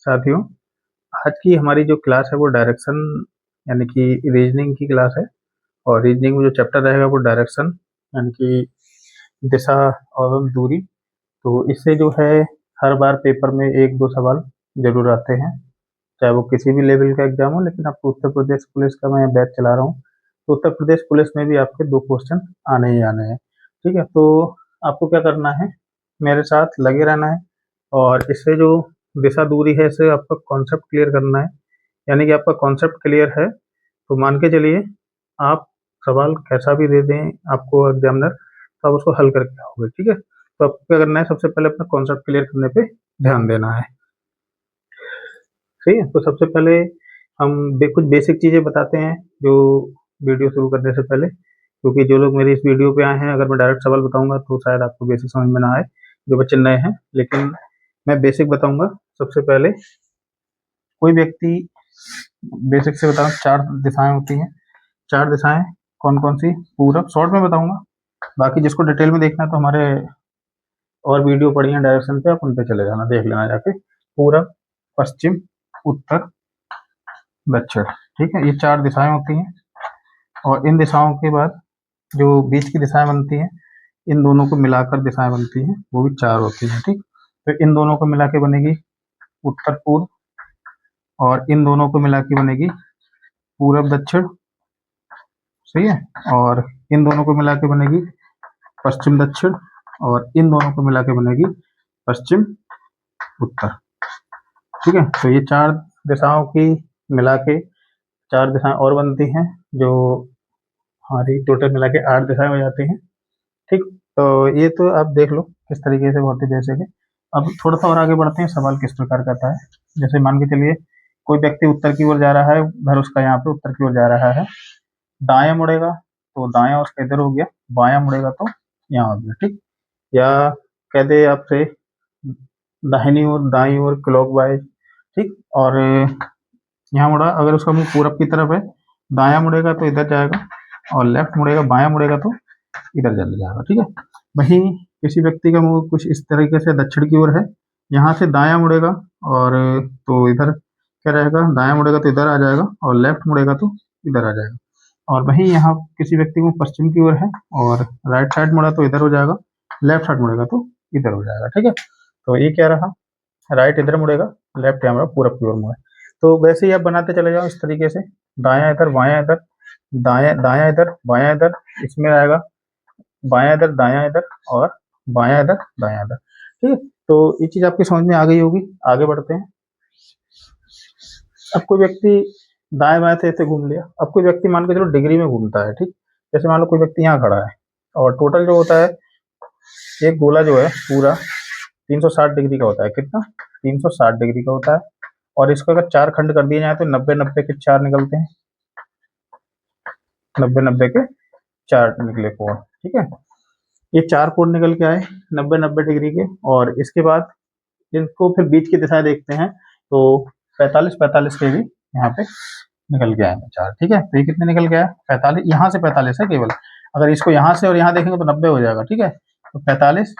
साथियों, आज की हमारी जो क्लास है वो डायरेक्शन यानी कि रीजनिंग की क्लास है। और रीजनिंग में जो चैप्टर रहेगा वो डायरेक्शन यानी कि दिशा और दूरी। तो इससे जो है हर बार पेपर में एक दो सवाल जरूर आते हैं, चाहे वो किसी भी लेवल का एग्जाम हो। लेकिन आपको उत्तर प्रदेश पुलिस का मैं बैच चला रहा हूँ, तो उत्तर प्रदेश पुलिस में भी आपके 2 क्वेश्चन आने ही आने हैं। ठीक है, तो आपको क्या करना है, मेरे साथ लगे रहना है। और इससे जो दिशा दूरी है, इससे आपका कॉन्सेप्ट क्लियर करना है। यानी कि आपका कॉन्सेप्ट क्लियर है तो मान के चलिए, आप सवाल कैसा भी दे दें आपको एग्जामिनर, तो आप उसको हल करके आओगे। ठीक है, तो आपको क्या करना है, सबसे पहले अपना कॉन्सेप्ट क्लियर करने पे ध्यान देना है। सही है, तो सबसे पहले हम कुछ बेसिक चीज़ें बताते हैं जो वीडियो शुरू करने से पहले, क्योंकि जो लोग मेरे इस वीडियो पे आए हैं, अगर मैं डायरेक्ट सवाल बताऊंगा तो शायद आपको बेसिक समझ में ना आए, जो बच्चे नए हैं। लेकिन मैं बेसिक बताऊंगा। सबसे पहले कोई व्यक्ति, बेसिक से बताऊं, 4 दिशाएं होती हैं। 4 दिशाएं कौन कौन सी, पूरब, शॉर्ट में बताऊंगा। बाकी जिसको डिटेल में देखना है तो हमारे और वीडियो पड़ी हैं डायरेक्शन पे, आप उन पे चले जाना, देख लेना जाके। पूरब, पश्चिम, उत्तर, दक्षिण। ठीक है, ये 4 दिशाएं होती हैं। और इन दिशाओं के बाद जो बीच की दिशाएं बनती हैं, इन दोनों को मिलाकर दिशाएं बनती हैं, वो भी 4 होती हैं। ठीक, तो इन दोनों को मिला के बनेगी उत्तर पूर्व, और इन दोनों को मिला के बनेगी पूरब दक्षिण। सही है, और इन दोनों को मिला के बनेगी पश्चिम दक्षिण, और इन दोनों को मिला के बनेगी पश्चिम उत्तर। ठीक है, तो ये 4 दिशाओं की मिला के 4 दिशाएं और बनती हैं, जो हमारी टोटल मिला के 8 दिशाएं हो जाती हैं। ठीक, तो ये तो आप देख लो किस तरीके से, बहुत ही बेसिक है। अब थोड़ा सा और आगे बढ़ते हैं, सवाल किस प्रकार का आता है। जैसे मान के चलिए, कोई व्यक्ति उत्तर की ओर जा रहा है, घर उसका यहाँ पे उत्तर की ओर जा रहा है। दाएं मुड़ेगा तो दायां उसका इधर हो गया, बायां मुड़ेगा तो यहाँ हो गया। ठीक, या कह दे आपसे दाहिनी ओर, दाईं ओर, क्लॉकवाइज। ठीक, और यहाँ मुड़ा, अगर उसका मुंह पूरब की तरफ है, दायां मुड़ेगा तो इधर जाएगा, और लेफ्ट मुड़ेगा, बायां मुड़ेगा तो इधर चले जाएगा। ठीक है, वहीं किसी व्यक्ति का मुंह कुछ इस तरीके से दक्षिण की ओर है, यहाँ से दायां मुड़ेगा और तो इधर क्या रहेगा, दायां मुड़ेगा तो इधर आ जाएगा, और लेफ्ट मुड़ेगा तो इधर आ जाएगा। और वहीं यहाँ किसी व्यक्ति को पश्चिम की ओर है और राइट साइड मुड़ा तो इधर हो जाएगा, लेफ्ट साइड मुड़ेगा तो इधर हो जाएगा। ठीक है, तो ये क्या रहा, राइट इधर मुड़ेगा, लेफ्ट यहाँ पूरब की ओर मुड़े। तो वैसे ही आप बनाते चले जाओ इस तरीके से, दायां इधर, बायां इधर, दायां दायां इधर, बायां इधर, इसमें आएगा बायां इधर, दायां इधर, और बायां इधर, दायां इधर। ठीक है, तो ये चीज आपकी समझ में आ गई होगी। आगे बढ़ते हैं। अब कोई व्यक्ति दाएं बाएं से ऐसे घूम लिया। अब कोई व्यक्ति मान के चलो डिग्री में घूमता है। ठीक, जैसे मान लो कोई व्यक्ति यहाँ खड़ा है, और टोटल जो होता है, एक गोला जो है पूरा 360 डिग्री का होता है। कितना, 360 डिग्री का होता है। और इसको अगर 4 खंड कर दिए जाए तो 90-90 के 4 निकलते हैं, 90-90 के 4 निकले कोण। ठीक है, ये 4 कोण निकल के आए 90-90 डिग्री के। और इसके बाद इनको फिर बीच की दिशा देखते हैं, तो 45-45 के भी यहाँ पे निकल के आएंगे 4। ठीक है, तो ये कितने निकल गया, 45, यहाँ से 45 है केवल। अगर इसको यहाँ से और यहाँ देखेंगे तो 90 हो जाएगा। ठीक है, तो 45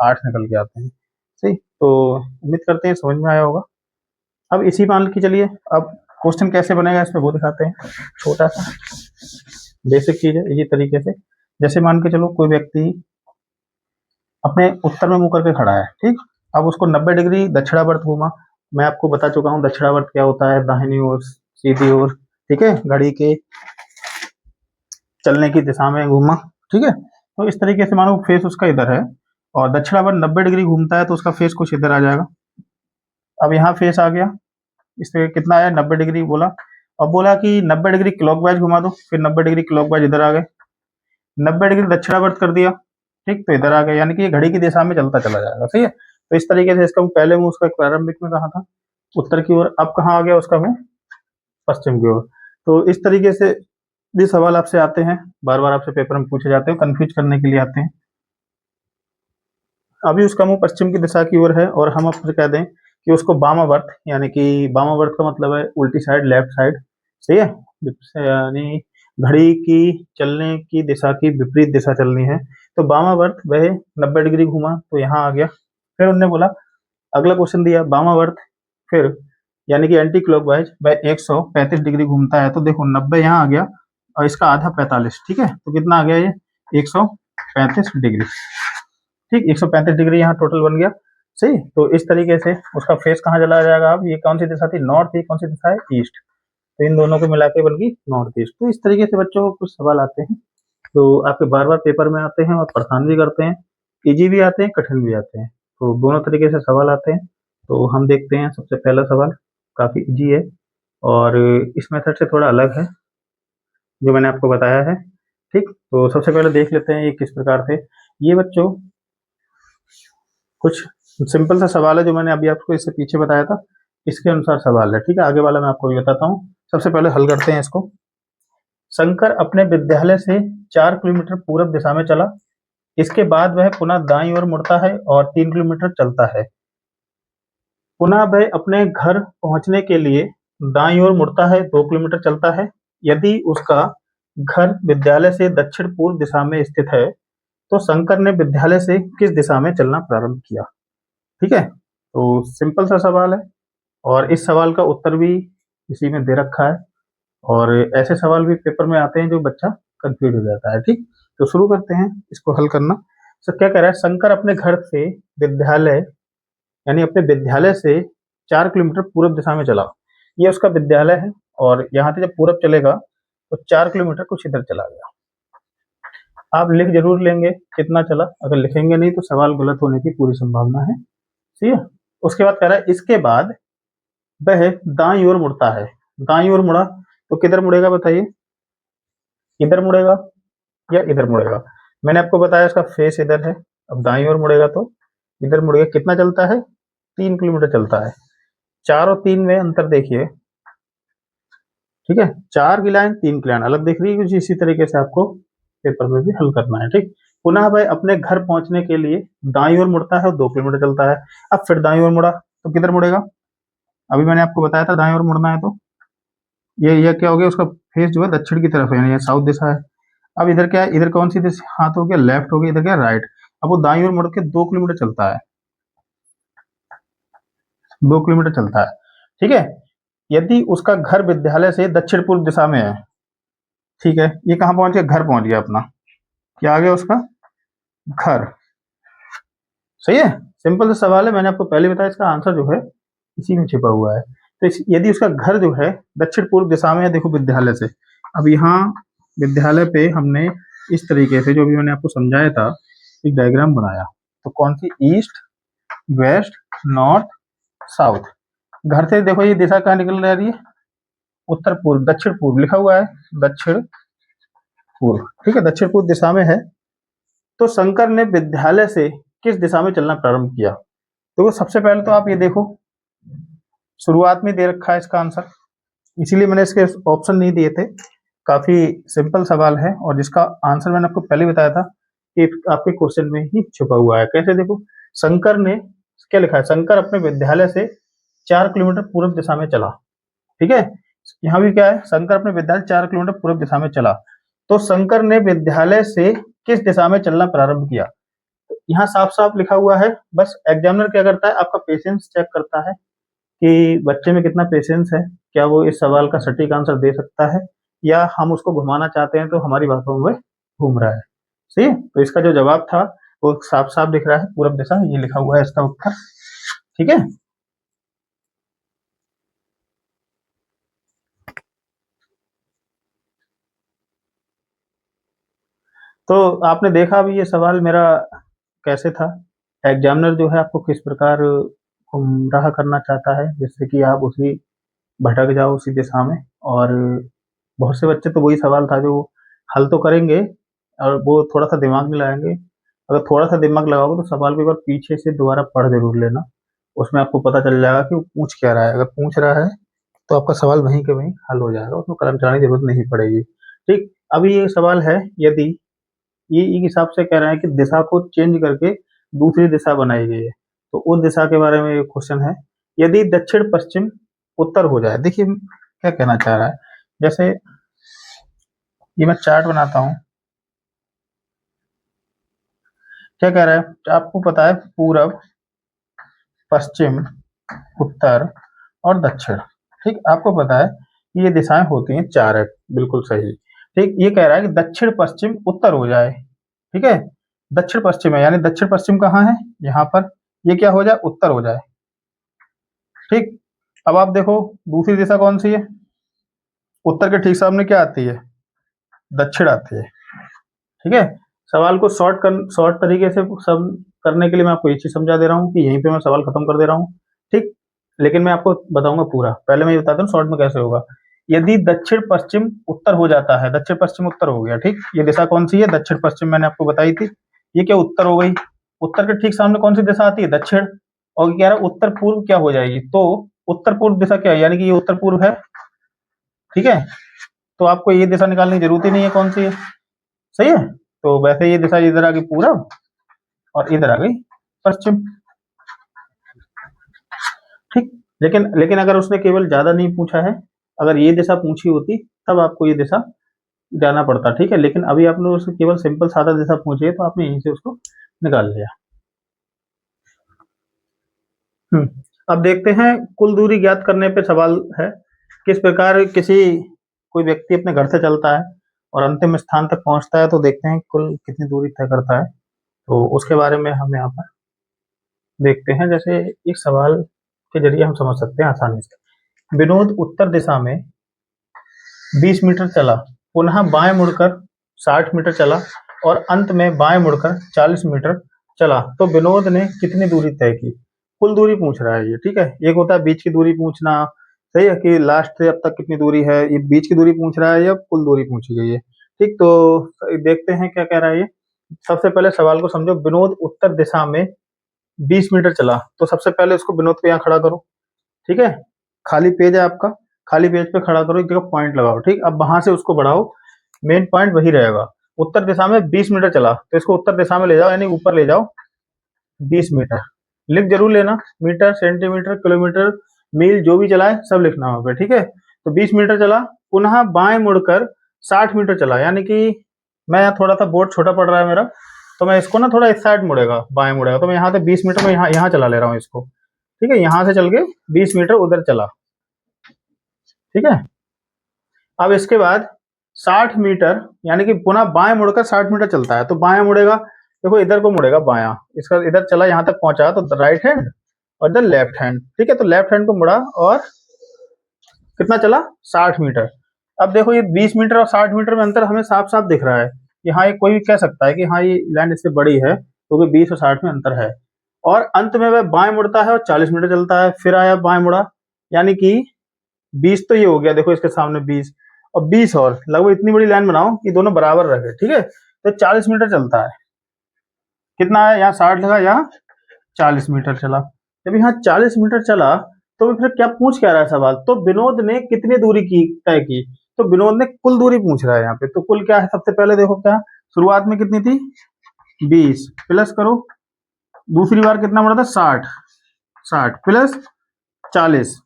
8 निकल के आते हैं। सही, तो उम्मीद करते हैं समझ में आया होगा। अब इसी मान के चलिए, अब क्वेश्चन कैसे बनेगा इस पे वो दिखाते हैं। छोटा सा बेसिक चीज है, इसी तरीके से। जैसे मान के चलो कोई व्यक्ति अपने उत्तर में मुंह करके खड़ा है। ठीक, अब उसको 90 डिग्री दक्षिणावर्त घूमा। मैं आपको बता चुका हूँ दक्षिणावर्त क्या होता है, दाहिनी ओर, सीधी ओर। ठीक है, घड़ी के चलने की दिशा में घूमा। ठीक है, तो इस तरीके से मानो फेस उसका इधर है, और दक्षिणावर्त 90 डिग्री घूमता है तो उसका फेस कुछ इधर आ जाएगा। अब यहाँ फेस आ गया, इस तरह कितना है, 90 डिग्री बोला। अब बोला कि 90 डिग्री क्लॉकवाइज घुमा दो, फिर 90 डिग्री क्लॉकवाइज इधर आ गए। 90 डिग्री दक्षिणावर्त कर दिया, ठीक, तो इधर आ गए, यानी कि ये घड़ी की दिशा में चलता चला जाएगा। सही है, तो इस तरीके से इसका पहले मुंह उसका प्रारंभिक में कहा था उत्तर की ओर, अब कहाँ आ गया उसका मुंह, पश्चिम की ओर। तो इस तरीके से ये सवाल आपसे आते हैं, बार बार आपसे पेपर में पूछे जाते हैं, कंफ्यूज करने के लिए आते हैं। अभी उसका मुंह पश्चिम की दिशा की ओर है, और हम आपसे कह दें कि उसको वामावर्त, यानी कि वामावर्त का मतलब है उल्टी साइड, लेफ्ट साइड। सही है, यानी घड़ी की चलने की दिशा की विपरीत दिशा चलनी है, तो वामावर्त वह 90 डिग्री घूमा तो यहाँ आ गया। फिर उन्होंने बोला, अगला क्वेश्चन दिया, वामावर्त फिर यानी कि एंटी क्लॉकवाइज बाय 135 डिग्री घूमता है, तो देखो 90 यहाँ आ गया और इसका आधा 45, ठीक है, तो कितना आ गया ये 135 डिग्री, ठीक, 135 डिग्री यहाँ टोटल बन गया। सही, तो इस तरीके से उसका फेस कहाँ चला जाएगा, अब ये कौन सी दिशा थी, नॉर्थ, ये कौन सी दिशा है, ईस्ट, तो इन दोनों को मिला के बन गई नॉर्थ ईस्ट। तो इस तरीके से बच्चों को कुछ सवाल आते हैं, तो आपके बार बार पेपर में आते हैं और परेशान भी करते हैं, इजी भी आते हैं, कठिन भी आते हैं, तो दोनों तरीके से सवाल आते हैं। तो हम देखते हैं, सबसे पहला सवाल काफ़ी इजी है और इस मेथड से थोड़ा अलग है जो मैंने आपको बताया है, ठीक। तो सबसे पहले देख लेते हैं ये किस प्रकार से, ये बच्चों कुछ सिंपल सा सवाल है जो मैंने अभी आपको इससे पीछे बताया था, इसके अनुसार सवाल है, ठीक है, आगे वाला मैं आपको भी बताता हूँ। सबसे पहले हल करते हैं इसको। शंकर अपने विद्यालय से 4 किलोमीटर पूर्व दिशा में चला, इसके बाद वह पुनः दाईं ओर मुड़ता है और 3 किलोमीटर चलता है। पुनः वह अपने घर पहुंचने के लिए दाईं ओर मुड़ता है, 2 किलोमीटर चलता है। यदि उसका घर विद्यालय से दक्षिण पूर्व दिशा में स्थित है, तो शंकर ने विद्यालय से किस दिशा में चलना प्रारंभ किया, ठीक है। तो सिंपल सा सवाल है और इस सवाल का उत्तर भी इसी में दे रखा है, और ऐसे सवाल भी पेपर में आते हैं जो बच्चा कंफ्यूज हो जाता है, ठीक। तो शुरू करते हैं इसको हल करना। सर क्या कह रहा है, शंकर अपने घर से विद्यालय यानी अपने विद्यालय से 4 किलोमीटर पूर्व दिशा में चला, ये उसका विद्यालय है और यहाँ से जब पूरब चलेगा तो 4 किलोमीटर कुछ इधर चला गया। आप लिख जरूर लेंगे कितना चला, अगर लिखेंगे नहीं तो सवाल गलत होने की पूरी संभावना है, ठीक है। उसके बाद कह रहा है इसके बाद वह दाईं ओर मुड़ता है, दाईं ओर मुड़ा तो किधर मुड़ेगा बताइए, इधर मुड़ेगा या इधर मुड़ेगा, मैंने आपको बताया इसका फेस इधर है, अब दाईं ओर मुड़ेगा तो इधर मुड़ेगा। कितना चलता है, 3 किलोमीटर चलता है, 4 और 3 में अंतर देखिए, ठीक है, 4 की लाइन 3 की लाइन अलग दिख रही है, कुछ इसी तरीके से आपको पेपर में भी हल करना है, ठीक। पुनः वह अपने घर पहुंचने के लिए दाईं ओर मुड़ता है और 2 किलोमीटर चलता है। अब फिर दाईं ओर मुड़ा तो किधर मुड़ेगा, अभी मैंने आपको बताया था दाईं ओर मुड़ना है, तो ये क्या हो गया, उसका फेस जो है दक्षिण की तरफ है, यानी साउथ दिशा है। अब इधर क्या है, इधर कौन सी दिशा, हाथ हो गया लेफ्ट हो गया, इधर क्या राइट। अब वो दाईं ओर मुड़ के 2 किलोमीटर चलता है, 2 किलोमीटर चलता है, ठीक है। यदि उसका घर विद्यालय से दक्षिण पूर्व दिशा में है, ठीक है, ये कहाँ पहुंच गया, घर पहुंच गया अपना, क्या आ गया उसका घर, सही है। सिंपल सा सवाल है, मैंने आपको पहले बताया, इसका आंसर जो है इसी में छिपा हुआ है। तो यदि उसका घर जो है दक्षिण पूर्व दिशा में है, देखो विद्यालय से, अब यहाँ विद्यालय पे हमने इस तरीके से जो भी मैंने आपको समझाया था एक डायग्राम बनाया, तो कौन सी, ईस्ट वेस्ट नॉर्थ साउथ, घर से देखो ये दिशा कहाँ निकल रही है, उत्तर पूर्व, दक्षिण पूर्व लिखा हुआ है, दक्षिण पूर्व, ठीक है, दक्षिण पूर्व दिशा में है। तो शंकर ने विद्यालय से किस दिशा में चलना प्रारंभ किया, तो सबसे पहले तो आप ये देखो शुरुआत में दे रखा है इसका आंसर, इसीलिए मैंने इसके ऑप्शन नहीं दिए थे, काफी सिंपल सवाल है और जिसका आंसर मैंने आपको पहले बताया था कि आपके क्वेश्चन में ही छुपा हुआ है। कैसे देखो, शंकर ने क्या लिखा है, शंकर अपने विद्यालय से 4 किलोमीटर पूर्व दिशा में चला, ठीक है, यहाँ भी क्या है, शंकर अपने विद्यालय 4 किलोमीटर पूर्व दिशा में चला, तो शंकर ने विद्यालय से किस दिशा में चलना प्रारंभ किया, तो यहाँ साफ साफ लिखा हुआ है। बस एग्जामिनर क्या करता है, आपका पेशेंस चेक करता है कि बच्चे में कितना पेशेंस है, क्या वो इस सवाल का सटीक आंसर दे सकता है या हम उसको घुमाना चाहते हैं तो हमारी बातों में घूम रहा है, सही है। तो इसका जो जवाब था वो साफ साफ दिख रहा है, पूरब दिशा, ये लिखा हुआ है इसका उत्तर, ठीक है। तो आपने देखा अभी ये सवाल मेरा कैसे था, एग्जामिनर जो है आपको किस प्रकार गुमराह करना चाहता है, जिससे कि आप उसी भटक जाओ उसी दिशा में। और बहुत से बच्चे तो वही सवाल था जो हल तो करेंगे और वो थोड़ा सा दिमाग में लगाएंगे, अगर थोड़ा सा दिमाग लगाओगे तो सवाल को एक बार पीछे से दोबारा पढ़ जरूर लेना, उसमें आपको पता चल जाएगा कि वो पूछ क्या रहा है, अगर पूछ रहा है तो आपका सवाल वहीं के वहीं हल हो जाएगा, उसमें कलम चलाने की जरूरत नहीं पड़ेगी, ठीक। अभी ये सवाल है, यदि ये एक हिसाब से कह रहे हैं कि दिशा को चेंज करके दूसरी दिशा बनाई गई है, तो उस दिशा के बारे में क्वेश्चन है। यदि दक्षिण पश्चिम उत्तर हो जाए, देखिए क्या कहना चाह रहा है, जैसे ये मैं चार्ट बनाता हूँ, क्या कह रहा है, आपको पता है पूरब पश्चिम उत्तर और दक्षिण। ठीक, आपको पता है कि ये दिशाएं होती हैं 4 है, बिल्कुल सही। ठीक, ये कह रहा है कि दक्षिण पश्चिम उत्तर हो जाए। ठीक है, दक्षिण पश्चिम है, यानी दक्षिण पश्चिम कहाँ है, यहाँ पर। ये क्या हो जाए, उत्तर हो जाए। ठीक, अब आप देखो दूसरी दिशा कौन सी है, उत्तर के ठीक सामने क्या आती है, दक्षिण आती है। ठीक है, सवाल को शॉर्ट तरीके से सब करने के लिए मैं आपको ये चीज समझा दे रहा हूँ कि यहीं पे मैं सवाल खत्म कर दे रहा हूँ। ठीक, लेकिन मैं आपको बताऊंगा पूरा, पहले मैं ये बताता हूँ शॉर्ट में कैसे होगा। यदि दक्षिण पश्चिम उत्तर हो जाता है, दक्षिण पश्चिम उत्तर हो गया। ठीक, ये दिशा कौन सी है, दक्षिण पश्चिम मैंने आपको बताई थी। ये क्या उत्तर हो गई, उत्तर के ठीक सामने कौन सी दिशा आती है, दक्षिण। और कह रहा है उत्तर पूर्व क्या हो जाएगी, तो उत्तर पूर्व दिशा क्या है, यानी कि ये उत्तर पूर्व है। ठीक है, तो आपको ये दिशा निकालने की जरूरत ही नहीं है कौन सी है, सही है। तो वैसे ये दिशा इधर आ गई पूरब और इधर आ गई पश्चिम। ठीक, लेकिन लेकिन अगर उसने केवल ज्यादा नहीं पूछा है, अगर ये दिशा पूछी होती तब आपको ये दिशा जाना पड़ता। ठीक है, लेकिन अभी आपने उससे केवल सिंपल सादा दिशा पूछी है, तो आपने यहीं से उसको निकाल लिया। अब देखते हैं कुल दूरी ज्ञात करने पे सवाल है, किस प्रकार कोई व्यक्ति अपने घर से चलता है और अंतिम स्थान तक पहुंचता है, तो देखते हैं कुल कितनी दूरी तय करता है। तो उसके बारे में हम यहाँ पर देखते हैं। जैसे एक सवाल के जरिए हम समझ सकते हैं आसानी से। विनोद उत्तर दिशा में 20 मीटर चला, पुनः बाएं मुड़कर 60 मीटर चला और अंत में बाएं मुड़कर 40 मीटर चला, तो विनोद ने कितनी दूरी तय की। कुल दूरी पूछ रहा है ये। ठीक है, एक होता है बीच की दूरी पूछना, सही है, कि लास्ट से अब तक कितनी दूरी है। ये बीच की दूरी पूछ रहा है या कुल दूरी पूछी गई है। ठीक, तो देखते हैं क्या कह रहा है ये। सबसे पहले सवाल को समझो, विनोद उत्तर दिशा में 20 मीटर चला, तो सबसे पहले उसको विनोद को यहाँ खड़ा करो। ठीक है, खाली पेज है आपका, खाली पेज पे खड़ा करो, एक जगह पॉइंट लगाओ। ठीक, अब वहां से उसको बढ़ाओ, मेन पॉइंट वही रहेगा। उत्तर दिशा में 20 मीटर चला, तो इसको उत्तर दिशा में ले जाओ, यानी ऊपर ले जाओ 20 मीटर। लिख जरूर लेना, मीटर, सेंटीमीटर, किलोमीटर, मील, जो भी चला है सब लिखना वहां पे। ठीक है, तो 20 मीटर चला, पुनः बाएं मुड़कर 60 मीटर चला, यानी कि मैं यहाँ थोड़ा सा बोर्ड छोटा पड़ रहा है मेरा, तो मैं इसको ना थोड़ा इस साइड मुड़ेगा, बाएं मुड़ेगा, तो मैं यहाँ से 20 मीटर में यहाँ चला ले रहा हूँ इसको। ठीक है, यहाँ से चल के 20 मीटर उधर चला। ठीक है, अब इसके बाद 60 मीटर, यानी कि पुनः बाएं मुड़कर 60 मीटर चलता है, तो बाएं मुड़ेगा, देखो इधर को मुड़ेगा बायां, इसका इधर चला यहाँ तक पहुंचा, तो राइट हैंड और इधर लेफ्ट हैंड। ठीक है, तो लेफ्ट हैंड को मुड़ा और कितना चला, 60 मीटर। अब देखो ये 20 मीटर और 60 मीटर में अंतर हमें साफ साफ दिख रहा है कि हाँ, ये कोई भी कह सकता है कि हाँ, ये लाइन इससे बड़ी है, क्योंकि 20 और 60 में अंतर है। और अंत में वह बाएं मुड़ता है और 40 मीटर चलता है, फिर आया बाएं मुड़ा, यानी कि 20 तो ये हो गया, देखो इसके सामने 20 और 20 और लगभग इतनी बड़ी लाइन बनाओ कि दोनों बराबर रहे। ठीक है, तो 40 मीटर चलता है। कितना है, यहाँ 60 लगा, यहाँ 40 मीटर चला। जब यहाँ 40 मीटर चला, तो फिर क्या पूछ क्या रहा है सवाल, तो विनोद ने कितनी दूरी की तय की, तो विनोद ने कुल दूरी पूछ रहा है यहाँ पे। तो कुल क्या है, सबसे पहले देखो क्या शुरुआत में कितनी थी, 20 प्लस करो, दूसरी बार कितना बढ़ा था, 60, 60 प्लस 40।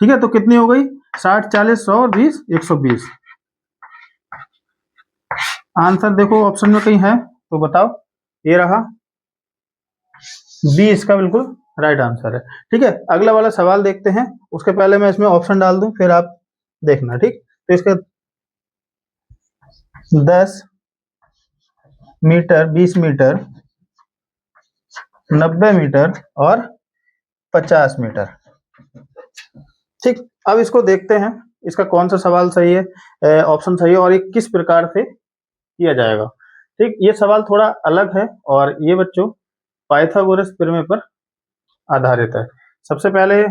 ठीक है, तो कितनी हो गई, 60, 40, 100 और 20, 120। आंसर देखो ऑप्शन में कहीं है तो बताओ, ये रहा 20 का बिल्कुल राइट आंसर है। ठीक है, अगला वाला सवाल देखते हैं, उसके पहले मैं इसमें ऑप्शन डाल दूं, फिर आप देखना। ठीक, तो इसका 10 मीटर, 20 मीटर, 90 मीटर और 50 मीटर। ठीक, अब इसको देखते हैं, इसका कौन सा सवाल सही है, ऑप्शन सही है, और ये किस प्रकार से किया जाएगा। ठीक, ये सवाल थोड़ा अलग है और ये बच्चों पाइथागोरस प्रमेय पर आधारित है। सबसे पहले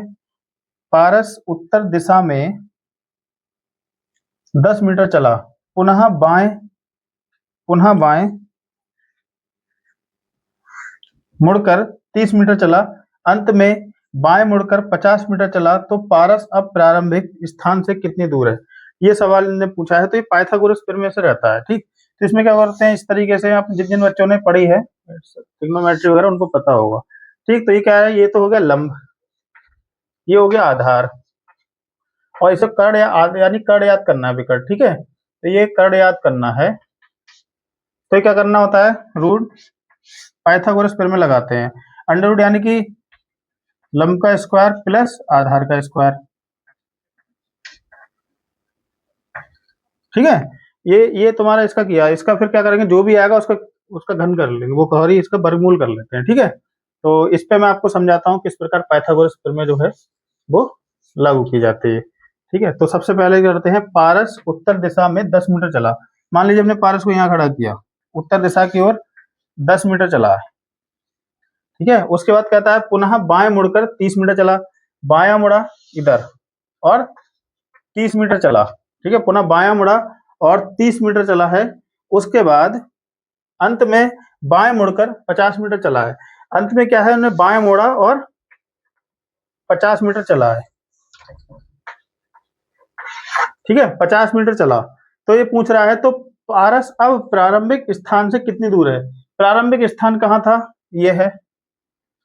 पारस उत्तर दिशा में 10 मीटर चला, पुनः बाएं मुड़कर 30 मीटर चला, अंत में बाएं मुड़कर 50 मीटर चला, तो पारस अब प्रारंभिक स्थान से कितनी दूर है। ये सवाल इन्होंने पूछा है, तो ये पाइथागोरस प्रमेय से रहता है। ठीक, तो इसमें क्या करते हैं, इस तरीके से आप जिन जिन बच्चों ने पढ़ी है ट्रिग्नोमेट्री वगैरह उनको पता होगा। ठीक, तो ये क्या है, ये तो हो गया लंब, ये हो गया आधार, और इसे कर्ण यानी कर्ण याद करना है विकर्ण। ठीक है, तो ये कर्ण याद करना है, तो क्या करना होता है, रूट पाइथागोरस प्रमेय लगाते हैं। अंडर रूट यानी कि लंब का स्क्वायर प्लस आधार का स्क्वायर। ठीक है, ये तुम्हारा इसका किया, इसका फिर क्या करेंगे, जो भी आएगा उसका उसका घन कर लेंगे, वो कहोरी इसका वर्गमूल कर लेते हैं। ठीक है, तो इस पे मैं आपको समझाता हूँ किस प्रकार पाइथागोरस प्रमेय जो है वो लागू की जाती है। ठीक है, तो सबसे पहले करते हैं, पारस उत्तर दिशा में 10 मीटर चला। मान लीजिए हमने पारस को यहाँ खड़ा किया, उत्तर दिशा की ओर 10 मीटर चला है। ठीक है, उसके बाद कहता है पुनः बाएं मुड़कर 30 मीटर चला, बाया मुड़ा इधर और 30 मीटर चला। ठीक है, पुनः बाया मुड़ा और 30 मीटर चला है। उसके बाद अंत में बाएं मुड़कर 50 मीटर चला है। अंत में क्या है, उन्हें बाएं मोड़ा और 50 मीटर चला है। ठीक है, 50 मीटर चला। तो ये पूछ रहा है, तो पारस अब प्रारंभिक स्थान से कितनी दूर है। प्रारंभिक स्थान कहाँ था, ये है,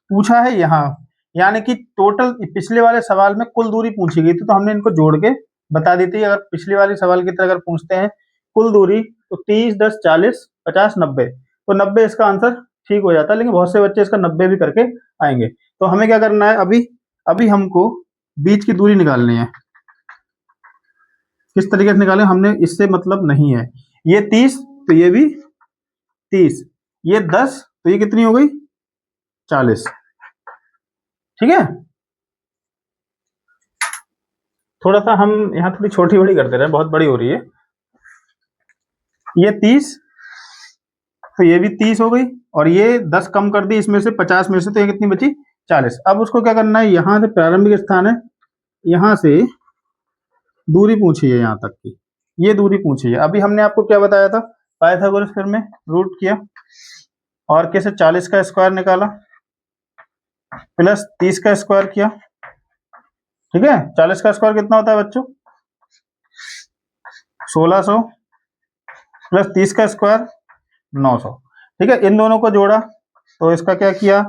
पूछा है यहाँ, यानी कि टोटल पिछले वाले सवाल में कुल दूरी पूछी गई थी, तो हमने इनको जोड़ के बता दी थी। अगर पिछले वाले सवाल की तरह अगर पूछते हैं कुल दूरी, तो 30, 10, 40, 50, 90, तो 90 इसका आंसर ठीक हो जाता है। लेकिन बहुत से बच्चे इसका 90 भी करके आएंगे। तो हमें क्या करना है, अभी अभी हमको बीच की दूरी निकालनी है। किस तरीके से निकालें, हमने इससे मतलब नहीं है। ये 30 तो ये भी 30, ये 10 तो ये कितनी हो गई 40। ठीक है, थोड़ा सा हम यहाँ थोड़ी छोटी बड़ी करते रहे, बहुत बड़ी हो रही है। ये 30 तो ये भी 30 हो गई, और ये 10 कम कर दी इसमें से 50 में से, तो ये कितनी बची 40। अब उसको क्या करना है, यहाँ से प्रारंभिक स्थान है, यहाँ से दूरी पूछी है यहाँ तक की, ये दूरी पूछी है। अभी हमने आपको क्या बताया था, पाइथागोरस थ्योरम में रूट किया और कैसे 40 का स्क्वायर निकाला प्लस 30 का स्क्वायर किया। ठीक है, 40 का स्क्वायर कितना होता है बच्चों, 1600 प्लस 30 का स्क्वायर 900। ठीक है, इन दोनों को जोड़ा तो इसका क्या किया,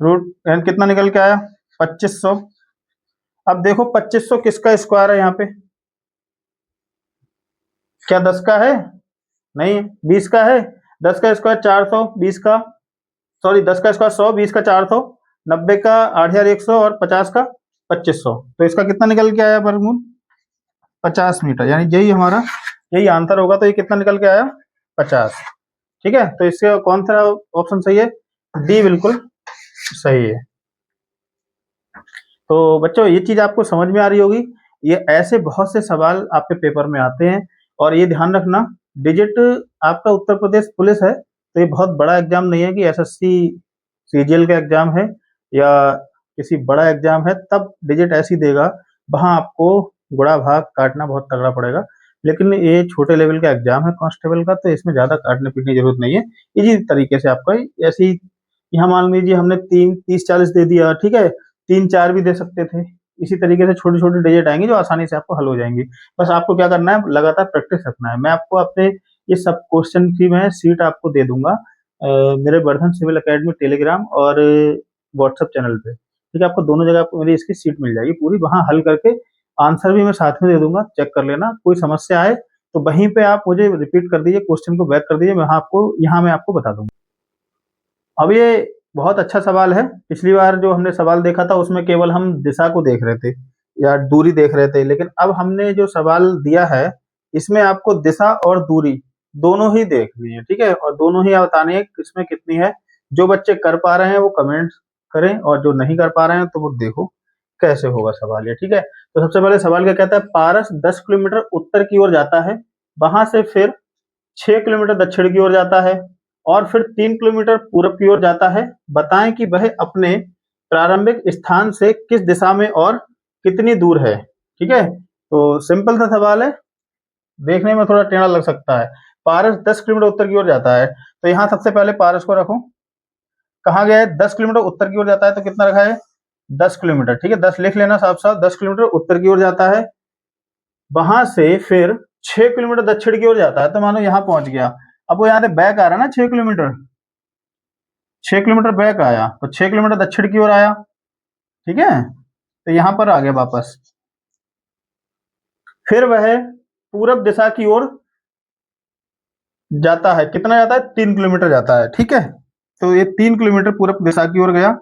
रूट कितना निकल के आया 2500। अब देखो 2500 किसका स्क्वायर है, यहाँ पे क्या 10 का है, नहीं 20 का है। 10 का स्क्वायर 400, 20 का सॉरी 10 का स्क्वायर 100, 20 का 400, 90 का 8100 और 50 का 2500। तो इसका कितना निकल के आया वर्गमूल 50 मीटर, यानी यही हमारा यही आंसर होगा। तो ये कितना निकल के आया 50। ठीक है, तो इससे कौन सा ऑप्शन सही है, डी बिल्कुल सही है। तो बच्चों ये चीज आपको समझ में आ रही होगी। ये ऐसे बहुत से सवाल आपके पेपर में आते हैं, और ये ध्यान रखना, डिजिट आपका उत्तर प्रदेश पुलिस है, तो ये बहुत बड़ा एग्जाम नहीं है कि एसएससी सीजीएल का एग्जाम है या किसी बड़ा एग्जाम है तब डिजिट ऐसी देगा, वहां आपको गुणा भाग काटना बहुत तगड़ा पड़ेगा। लेकिन ये छोटे लेवल का एग्जाम है कांस्टेबल का, तो इसमें ज्यादा काटने पीटने की जरूरत नहीं है। इसी तरीके से आपका ऐसी, यहाँ मान लीजिए हमने 3, 30, 40 दे दिया, ठीक है, 3, 4 भी दे सकते थे। इसी तरीके से छोटे छोटे डिजिट आएंगे जो आसानी से आपको हल हो जाएंगी। बस आपको क्या करना है, लगातार प्रैक्टिस रखना है। मैं आपको अपने ये सब क्वेश्चन की मैं सीट आपको दे दूंगा मेरे वर्धन सिविल एकेडमी टेलीग्राम और व्हाट्सएप चैनल पे। ठीक है, आपको दोनों जगह आपको मेरी इसकी सीट मिल जाएगी पूरी, वहां हल करके आंसर भी मैं साथ में दे दूंगा, चेक कर लेना। कोई समस्या आए तो वहीं पे आप मुझे रिपीट कर दीजिए, क्वेश्चन को बैक कर दीजिए, मैं आपको बता दूंगा। अब ये बहुत अच्छा सवाल है। पिछली बार जो हमने सवाल देखा था उसमें केवल हम दिशा को देख रहे थे या दूरी देख रहे थे, लेकिन अब हमने जो सवाल दिया है इसमें आपको दिशा और दूरी दोनों ही देखनी है। ठीक है, और दोनों ही बतानी है इसमें कितनी है। जो बच्चे कर पा रहे हैं वो कमेंट करें, और जो नहीं कर पा रहे हैं तो वो देखो कैसे होगा सवाल ये। ठीक है, तो सबसे पहले सवाल क्या कहता है, पारस 10 किलोमीटर उत्तर की ओर जाता है, वहां से फिर 6 किलोमीटर दक्षिण की ओर जाता है, और फिर 3 किलोमीटर पूरब की ओर जाता है। बताएं कि वह अपने प्रारंभिक स्थान से किस दिशा में और कितनी दूर है। ठीक है, तो सिंपल सा सवाल है, देखने में थोड़ा टेढ़ा लग सकता है। पारस 10 किलोमीटर उत्तर की ओर जाता है, तो यहाँ सबसे पहले पारस को रखो, कहाँ गया है 10 किलोमीटर उत्तर की ओर जाता है, तो कितना रखा है 10 किलोमीटर। ठीक है, 10 लिख लेना साफ साफ, 10 किलोमीटर उत्तर की ओर जाता है, वहां से फिर 6 किलोमीटर दक्षिण की ओर जाता है, तो मानो यहाँ पहुंच गया। अब वो यहाँ से बैक आ रहा है ना, 6 किलोमीटर, 6 किलोमीटर बैक आया, तो 6 किलोमीटर दक्षिण की ओर आया। ठीक है, तो यहां पर आ गया वापस। फिर वह पूरब दिशा की ओर जाता है, कितना जाता है 3 किलोमीटर जाता है। ठीक है, तो ये 3 किलोमीटर पूरब दिशा की ओर गया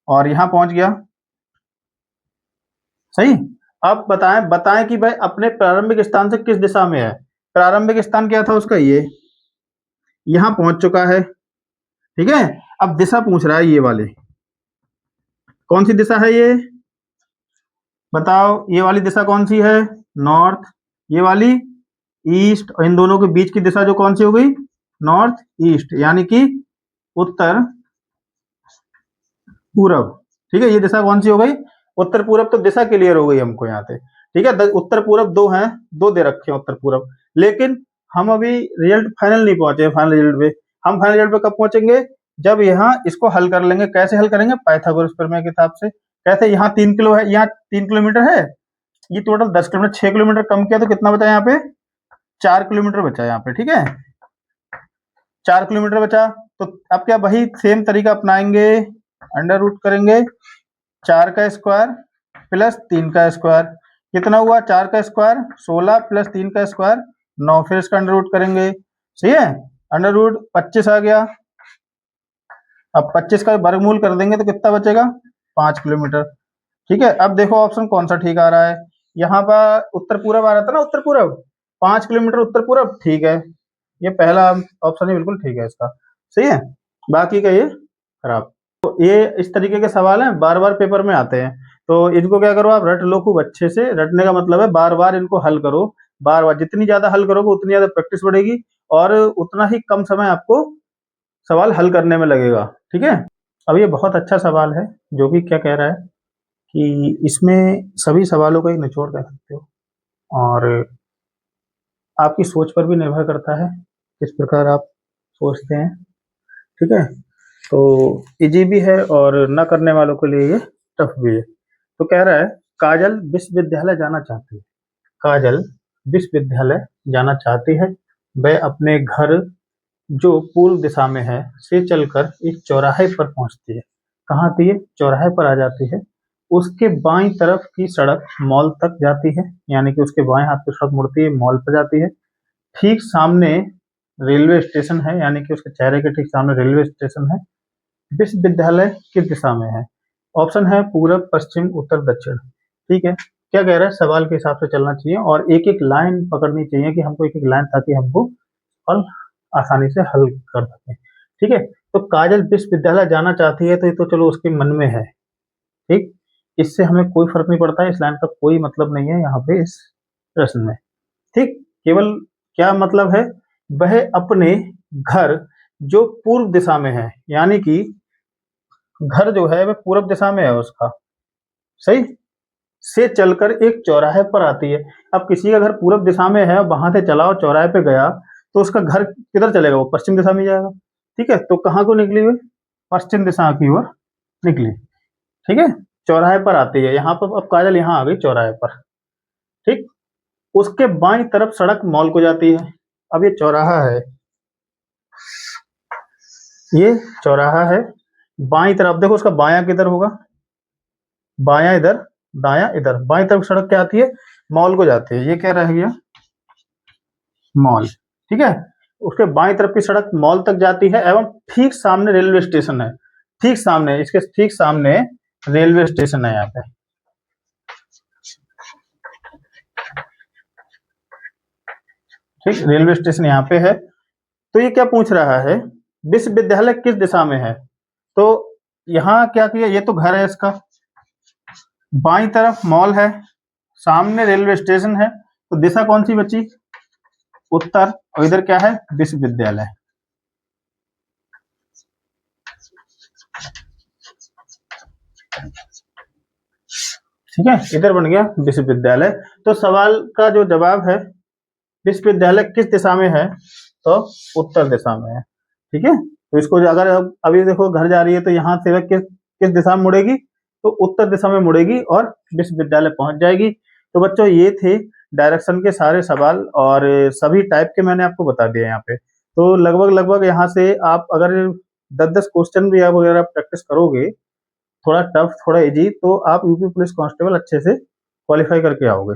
और यहां पहुंच गया। सही। अब बताएं कि भाई अपने प्रारंभिक स्थान से किस दिशा में है। प्रारंभिक स्थान क्या था उसका, ये यहां पहुंच चुका है, ठीक है। अब दिशा पूछ रहा है ये वाली, कौन सी दिशा है ये, बताओ ये वाली दिशा कौन सी है, नॉर्थ, ये वाली ईस्ट, और इन दोनों के बीच की दिशा जो कौन सी हो गई, नॉर्थ ईस्ट, यानी कि उत्तर पूरब, ठीक है। ये दिशा कौन सी हो गई, उत्तर पूरब। तो दिशा क्लियर हो गई हमको यहाँ पे, ठीक है। उत्तर पूरब दो हैं, दो दे रखे हैं उत्तर पूरब, लेकिन हम अभी रिजल्ट फाइनल नहीं पहुंचे, फाइनल रिजल्ट पे हम फाइनल रिजल्ट पे कब पहुंचेंगे, जब यहाँ इसको हल कर लेंगे। कैसे हल करेंगे, पाइथागोरस प्रमेय के हिसाब से। कैसे, यहाँ 3 किलो है, यहाँ 3 किलोमीटर है, ये टोटल 10 किलोमीटर, 6 किलोमीटर कम किया तो कितना बचा यहाँ पे, 4 किलोमीटर बचा यहाँ पे, ठीक है। 4 किलोमीटर बचा, तो अब क्या वही सेम तरीका अपनाएंगे, अंडर रूट करेंगे 4 का स्क्वायर प्लस 3 का स्क्वायर, कितना हुआ 4 का स्क्वायर 16 प्लस 3 का स्क्वायर 9, फिर इसका अंडर रूट करेंगे, सही है। अंडर रूट 25 आ गया। अब 25 का वर्गमूल कर देंगे तो कितना बचेगा, 5 किलोमीटर, ठीक है। अब देखो ऑप्शन कौन सा ठीक आ रहा है, यहाँ पर उत्तर पूरब आ रहा था ना, उत्तर पूरब 5 किलोमीटर उत्तर पूरब, ठीक है। ये पहला ऑप्शन ही बिल्कुल ठीक है इसका, सही है। बाकी का ये खराब। तो ये इस तरीके के सवाल हैं, बार बार पेपर में आते हैं, तो इनको क्या करो आप, रट लो खूब अच्छे से। रटने का मतलब है बार बार इनको हल करो, बार बार जितनी ज्यादा हल करोगे उतनी ज्यादा प्रैक्टिस बढ़ेगी, और उतना ही कम समय आपको सवाल हल करने में लगेगा, ठीक है। अब ये बहुत अच्छा सवाल है, जो कि क्या कह रहा है कि इसमें सभी सवालों का एक निचोड़ कह सकते हो, और आपकी सोच पर भी निर्भर करता है किस प्रकार आप सोचते हैं, ठीक है। तो इजी भी है और न करने वालों के लिए ये टफ भी है। तो कह रहा है काजल विश्वविद्यालय जाना चाहती है, काजल विश्वविद्यालय जाना चाहती है, वह अपने घर जो पूर्व दिशा में है से चलकर एक चौराहे पर पहुंचती है। कहाँ आती है, चौराहे पर आ जाती है। उसके बाईं तरफ की सड़क मॉल तक जाती है, यानी कि उसके बाएं हाथ की सड़क मुड़ती है, मॉल पर जाती है। ठीक सामने रेलवे स्टेशन है, यानी कि उसके चेहरे के ठीक सामने रेलवे स्टेशन है। विश्वविद्यालय किस दिशा में है, ऑप्शन है पूरब, पश्चिम, उत्तर, दक्षिण, ठीक है। क्या कह रहा है, सवाल के हिसाब से चलना चाहिए और एक एक लाइन पकड़नी चाहिए कि हमको एक एक लाइन, ताकि हमको और आसानी से हल कर सकें, ठीक है। तो काजल विश्वविद्यालय जाना चाहती है, तो ये तो चलो उसके मन में है, ठीक। इससे हमें कोई फर्क नहीं पड़ता है, इस लाइन का कोई मतलब नहीं है यहाँ पे इस प्रश्न में, ठीक। केवल क्या मतलब है, वह अपने घर जो पूर्व दिशा में है, यानी कि घर जो है वह पूर्व दिशा में है उसका, सही, से चलकर एक चौराहे पर आती है। अब किसी का घर पूर्व दिशा में है, वहां से चला और चौराहे पे गया, तो उसका घर किधर चलेगा, वो पश्चिम दिशा में जाएगा, ठीक है। तो कहाँ को निकली हुई, पश्चिम दिशा की ओर निकली, ठीक है। चौराहे पर आती है, यहाँ पर अब काजल यहाँ आ गई चौराहे पर, ठीक। उसके बाईं तरफ सड़क मॉल को जाती है। अब ये चौराहा है, ये चौराहा है, बाईं तरफ देखो उसका बायां किधर होगा, बायां इधर, दायां इधर, बाईं तरफ सड़क क्या आती है, मॉल को जाती है। ये क्या रह गया, मॉल, ठीक है। उसके बाईं तरफ की सड़क मॉल तक जाती है, एवं ठीक सामने रेलवे स्टेशन है, ठीक सामने, इसके ठीक सामने रेलवे स्टेशन है यहाँ पे, ठीक, रेलवे स्टेशन यहाँ पे है। तो ये क्या पूछ रहा है, विश्वविद्यालय किस दिशा में है, तो यहाँ क्या किया, ये तो घर है इसका, बाईं तरफ मॉल है, सामने रेलवे स्टेशन है, तो दिशा कौन सी बची, उत्तर, और इधर क्या है, विश्वविद्यालय, ठीक है। इधर बन गया विश्वविद्यालय। तो सवाल का जो जवाब है, विश्वविद्यालय किस दिशा में है, तो उत्तर दिशा में है, ठीक है। तो इसको अगर अभी देखो घर जा रही है, तो यहाँ से किस किस दिशा में मुड़ेगी, तो उत्तर दिशा में मुड़ेगी और विश्वविद्यालय पहुंच जाएगी। तो बच्चों ये थे डायरेक्शन के सारे सवाल, और सभी टाइप के मैंने आपको बता दिए यहाँ पे। तो लगभग लगभग यहाँ से आप अगर 10-10 क्वेश्चन भी आप वगैरह प्रैक्टिस करोगे, थोड़ा टफ थोड़ा इजी, तो आप यूपी पुलिस कांस्टेबल अच्छे से क्वालिफाई करके आओगे।